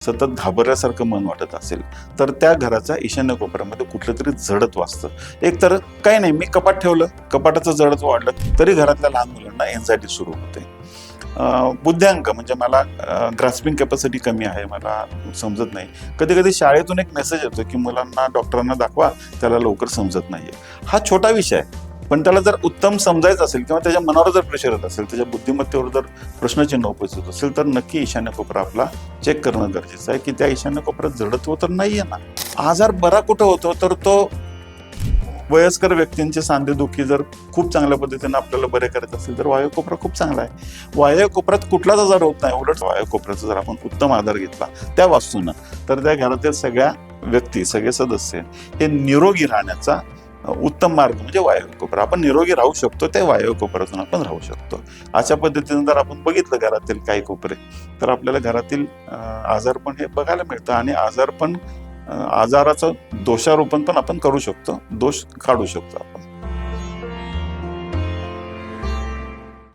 सतत घाबरल्यासारखं मन वाटत असेल तर त्या घराच्या ईशान्य कोपऱ्यामध्ये कुठलं तरी जडत्व असतं. एक तर काही नाही, मी कपाट ठेवलं, कपाटाचं जडत्व वाढलं तरी घरातल्या लहान मुलांना एन्झायटी सुरू होते. बुद्ध्यांक म्हणजे मला ग्रास्पिंग कॅपॅसिटी कमी आहे, मला समजत नाही. कधी कधी शाळेतून एक मेसेज येतो की मुलांना डॉक्टरांना दाखवा, त्याला लवकर समजत नाहीये. हा छोटा विषय आहे, पण त्याला जर उत्तम समजायचं असेल किंवा त्याच्या मनावर जर प्रेशर येत असेल, त्याच्या बुद्धिमत्तेवर जर प्रश्नचिन्ह उपस्थित असेल, तर नक्की ईशान्य कोपरा आपला चेक करणं गरजेचं आहे की त्या ईशान्य कोपऱ्यात जडत्व तर नाहीये ना. आजार बरा कुठं होतो तर तो वयस्कर व्यक्तींचे सांधेदुखी जर खूप चांगल्या पद्धतीने आपल्याला बरे करायचं असेल तर वायव्य कोपरा खूप चांगला आहे. वायव्य कोपऱ्यात कुठलाच आजार होत नाही. उलट वायव्य कोपऱ्याचा जर आपण उत्तम आधार घेतला त्या वास्तूनं, तर त्या घरातील सगळ्या व्यक्ती, सगळे सदस्य हे निरोगी राहण्याचा उत्तम मार्ग म्हणजे वायव्य कोपरा. आपण निरोगी राहू शकतो, त्या वायव्य कोपऱ्यातून आपण राहू शकतो. अशा पद्धतीने जर आपण बघितलं घरातील काही कोपरे, तर आपल्याला घरातील आजारपण हे बघायला मिळतं आणि आजाराचं दोषारोपण पण आपण करू शकतो, दोष काढू शकतो आपण.